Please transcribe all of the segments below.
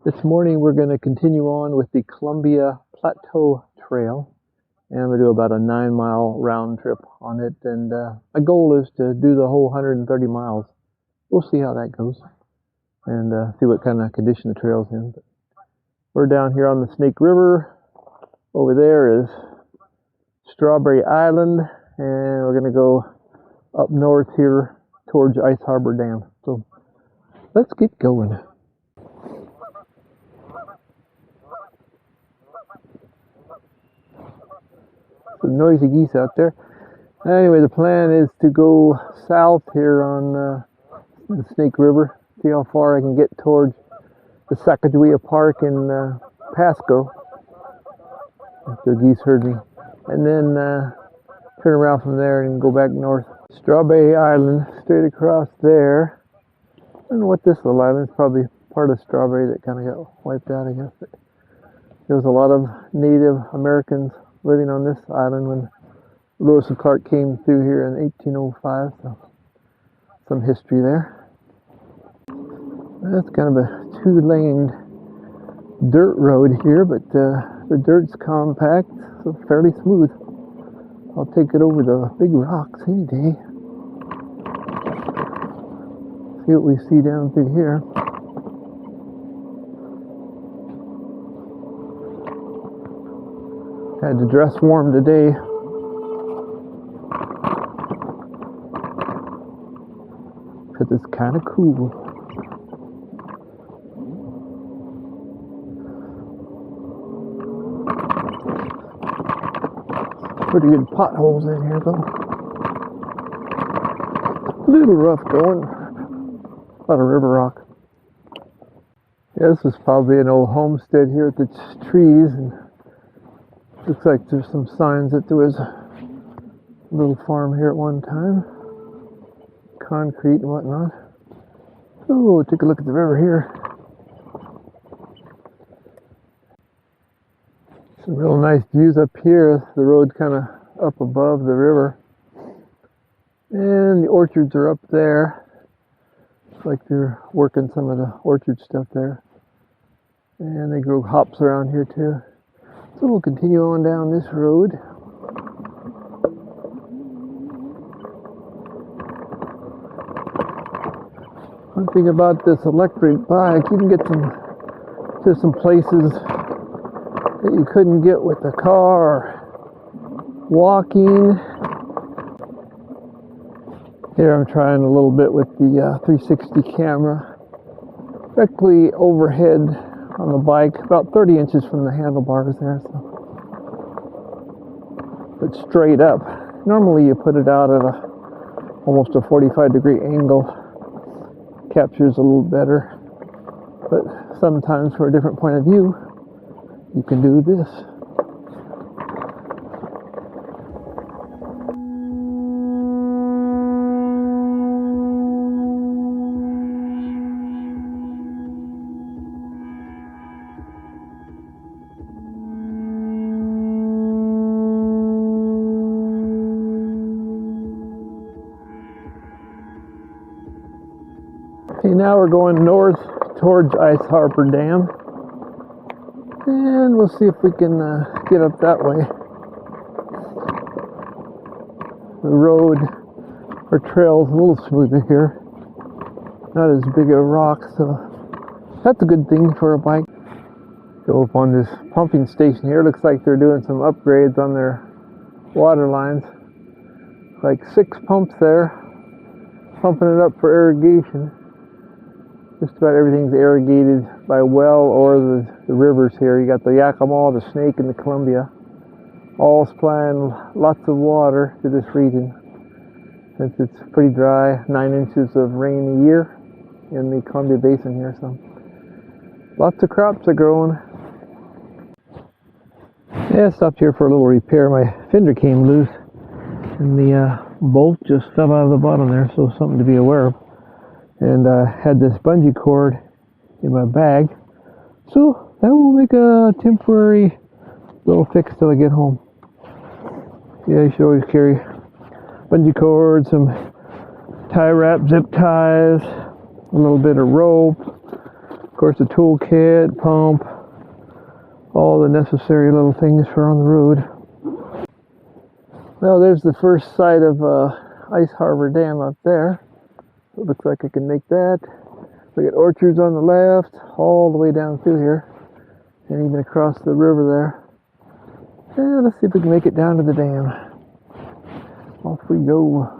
This morning we're going to continue on with the Columbia Plateau Trail, and I'm going to do about a 9-mile round trip on it, and my goal is to do the whole 130 miles. We'll see how that goes and see what kind of condition the trail's in. But we're down here on the Snake River. Over there is Strawberry Island, and we're going to go up north here towards Ice Harbor Dam. So let's get going. Some noisy geese out there. Anyway, the plan is to go south here on the Snake River, see how far I can get towards the Sacagawea Park in Pasco, if the geese heard me, and then turn around from there and go back north. Strawberry Island, straight across there. I don't know what this little island is, probably part of Strawberry that kind of got wiped out, I guess. But there was a lot of Native Americans living on this island when Lewis and Clark came through here in 1805, so some history there. That's kind of a 2-laned dirt road here, but the dirt's compact, so fairly smooth. I'll take it over the big rocks any day. See what we see down through here. Had to dress warm today. Because it's kind of cool. Pretty good potholes in here though. A little rough going. A lot of river rock. Yeah, this was probably an old homestead here with its trees, and looks like there's some signs that there was a little farm here at one time. Concrete and whatnot. Oh, take a look at the river here. Some real nice views up here. The road kind of up above the river. And the orchards are up there. Looks like they're working some of the orchard stuff there. And they grow hops around here too. So we'll continue on down this road. One thing about this electric bike, you can get to some places that you couldn't get with a car or walking. Here I'm trying a little bit with the 360 camera. Directly overhead on the bike, about 30 inches from the handlebars there, so. But straight up. Normally you put it out at almost a 45-degree angle. Captures a little better. But sometimes for a different point of view, you can do this. Okay, now we're going north towards Ice Harbor Dam, and we'll see if we can get up that way. The road or trail's a little smoother here, not as big a rock, so that's a good thing for a bike. Go up on this pumping station here. Looks like they're doing some upgrades on their water lines. Like 6 pumps there, pumping it up for irrigation. Just about everything's irrigated by well or the rivers here. You got the Yakima, the Snake, and the Columbia, all supplying lots of water to this region. Since it's pretty dry, 9 inches of rain a year in the Columbia Basin here. So Lots of crops are growing. Yeah, I stopped here for a little repair. My fender came loose and the bolt just fell out of the bottom there, so something to be aware of. And I had this bungee cord in my bag, so that will make a temporary little fix till I get home. Yeah, you should always carry bungee cord, some tie wrap, zip ties, a little bit of rope, of course a toolkit, pump, all the necessary little things for on the road. Well, there's the first site of Ice Harbor Dam up there. It looks like I can make that. We got orchards on the left, all the way down through here, and even across the river there. And let's see if we can make it down to the dam. Off we go.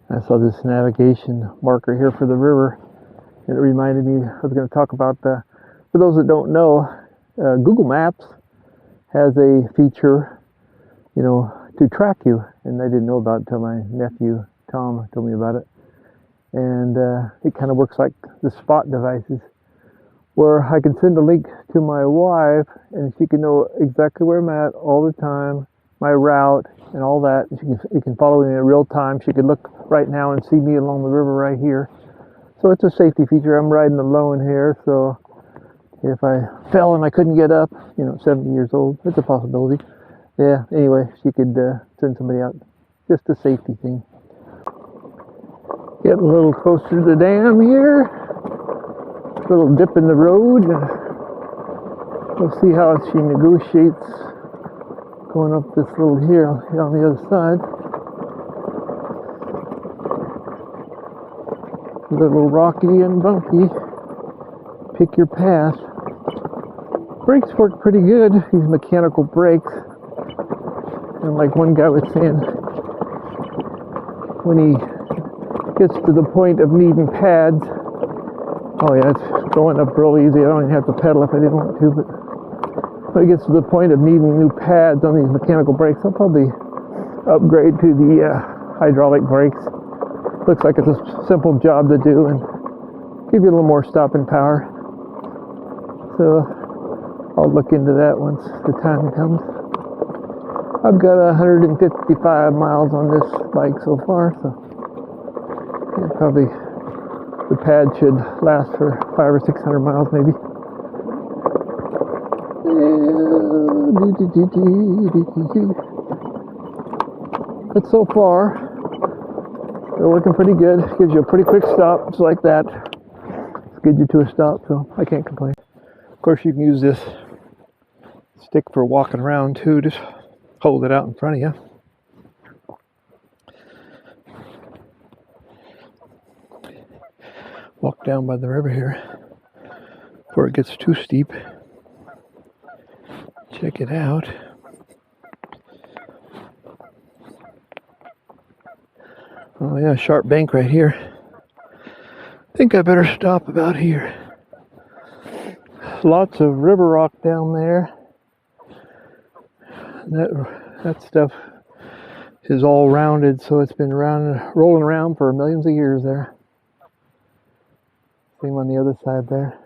I saw this navigation marker here for the river, and it reminded me I was going to talk about for those that don't know, Google Maps has a feature, you know, to track you, and I didn't know about it until my nephew Tom told me about it. And it kind of works like the spot devices, where I can send a link to my wife, and she can know exactly where I'm at all the time, my route, and all that. She can follow me in real time. She could look right now and see me along the river right here. So it's a safety feature. I'm riding alone here, so if I fell and I couldn't get up, you know, 70 years old, it's a possibility. Yeah, anyway, she could send somebody out. Just a safety thing. Getting a little closer to the dam here. A little dip in the road. We'll see how she negotiates going up this little hill on the other side. A little rocky and bumpy. Pick your path. Brakes work pretty good, these mechanical brakes. And like one guy was saying, when he gets to the point of needing pads, oh yeah, it's going up real easy. I don't even have to pedal if I didn't want to, but when it gets to the point of needing new pads on these mechanical brakes, I'll probably upgrade to the hydraulic brakes. Looks like it's a simple job to do and give you a little more stopping power. So I'll look into that once the time comes. I've got 155 miles on this bike so far, so yeah, probably the pad should last for 500 or 600 miles maybe. But so far, they're working pretty good. Gives you a pretty quick stop, just like that. Gets you to a stop, so I can't complain. Of course, you can use this stick for walking around too. Just hold it out in front of you. Walk down by the river here before it gets too steep. Check it out. Oh yeah, sharp bank right here. I think I better stop about here. Lots of river rock down there. That stuff is all rounded, so it's been rolling around for millions of years there. Same on the other side there.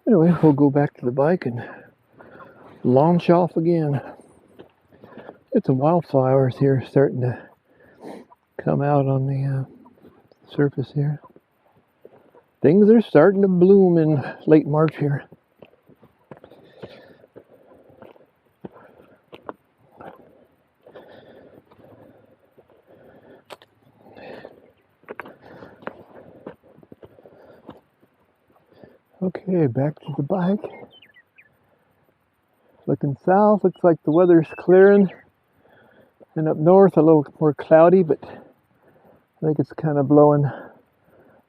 Anyway, we'll go back to the bike and launch off again. Get some wildflowers here starting to come out on the surface here. Things are starting to bloom in late March here. Okay, back to the bike. Looking south, looks like the weather's clearing. And up north, a little more cloudy, but I think it's kind of blowing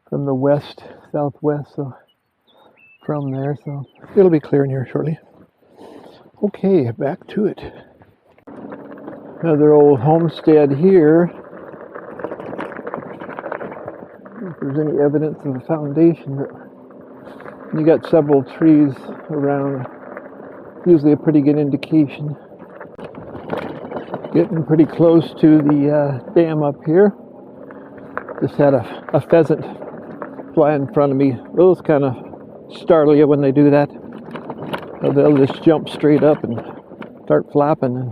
from the west, southwest, so from there, so it'll be clearing here shortly. Okay, back to it. Another old homestead here. I don't know if there's any evidence of a foundation, but you got several trees around, usually a pretty good indication. Getting pretty close to the dam up here. Just had a pheasant fly in front of me. Those kind of startle you when they do that. So they'll just jump straight up and start flapping. And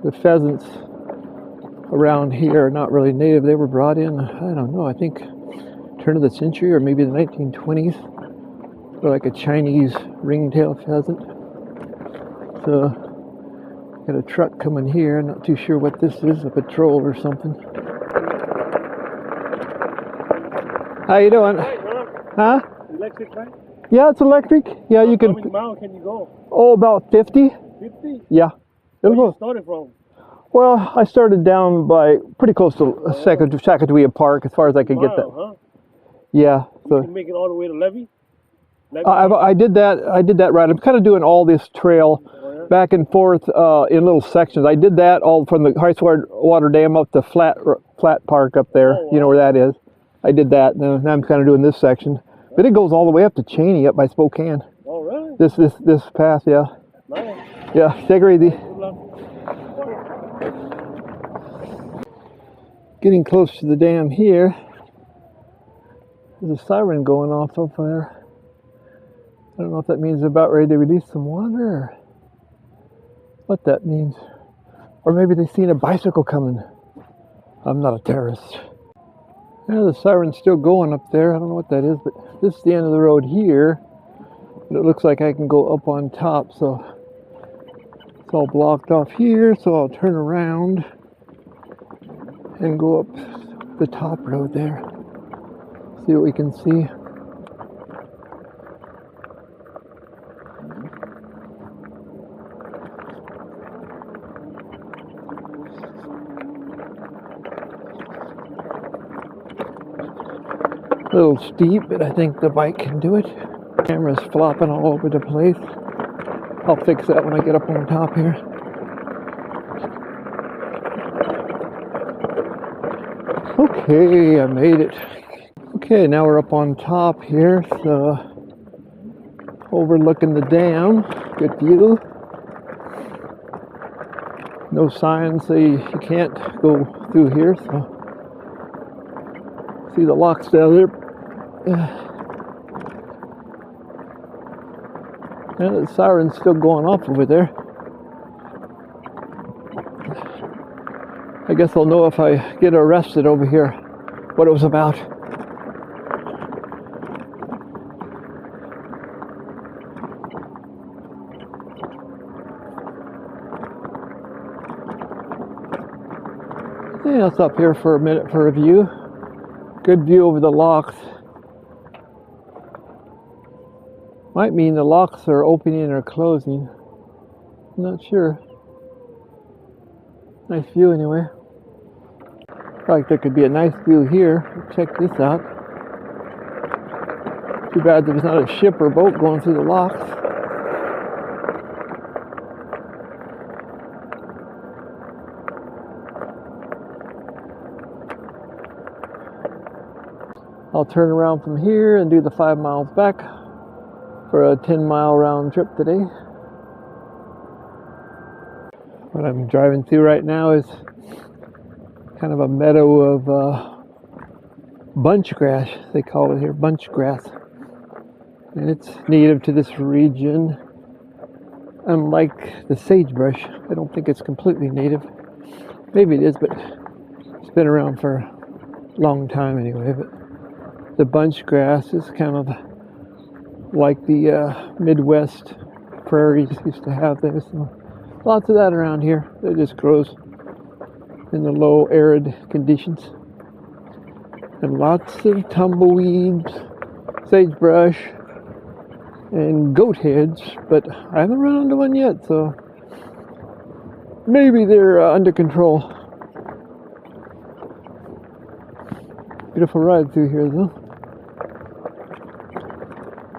the pheasants around here are not really native. They were brought in, I don't know, I think turn of the century or maybe the 1920s. They're like a Chinese ringtail pheasant. So got a truck coming here. I'm not too sure what this is, a patrol or something. How you doing? Huh? Electric bike? Yeah, it's electric. Yeah, you can. How many miles can you go? Oh, about 50. 50? Yeah. Where you started from? Well, I started down by pretty close to Sacagawea Park, as far as I could get that. Huh? Yeah. So you can make it all the way to Levy? I did that. I did that right. I'm kind of doing all this trail back and forth in little sections. I did that all from the Water Dam up to Flat Park up there. You know where that is. I did that, and now I'm kind of doing this section. But it goes all the way up to Cheney, up by Spokane. Oh, really? This path, yeah. Nice. Yeah, take it easy. Good luck. Getting close to the dam here. There's a siren going off up there. I don't know if that means they're about ready to release some water or what that means. Or maybe they've seen a bicycle coming. I'm not a terrorist. Yeah, the siren's still going up there. I don't know what that is, but this is the end of the road here. And it looks like I can go up on top, so it's all blocked off here, so I'll turn around and go up the top road there. See what we can see. A little steep, but I think the bike can do it. Camera's flopping all over the place. I'll fix that when I get up on top here. Okay, I made it. Okay, now we're up on top here, so overlooking the dam. Good view. No signs say you can't go through here, so see the locks down there. And the siren's still going off over there. I guess I'll know if I get arrested over here what it was about. Yeah, it's up here for a minute for a view. Good view over the locks. Might mean the locks are opening or closing. I'm not sure. Nice view anyway. Like there could be a nice view here. Check this out. Too bad there's not a ship or boat going through the locks. I'll turn around from here and do the 5 miles back for a 10-mile round trip today. What I'm driving through right now is kind of a meadow of bunch grass, they call it here, bunch grass. And it's native to this region. Unlike the sagebrush, I don't think it's completely native. Maybe it is, but it's been around for a long time anyway. But the bunch grass is kind of like the Midwest prairies used to have there. So lots of that around here. It just grows in the low arid conditions. And lots of tumbleweeds, sagebrush, and goat heads, but I haven't run into one yet, so maybe they're under control. Beautiful ride through here though.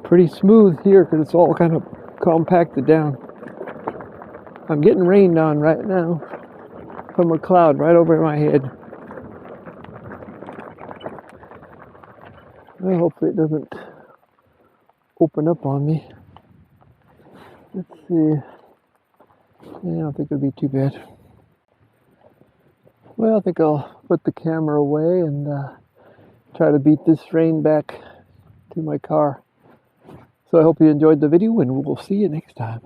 Pretty smooth here because it's all kind of compacted down. I'm getting rained on right now from a cloud right over my head. Well, hopefully it doesn't open up on me. Let's see. I don't think it'll be too bad. Well, I think I'll put the camera away and try to beat this rain back to my car. So I hope you enjoyed the video, and we'll see you next time.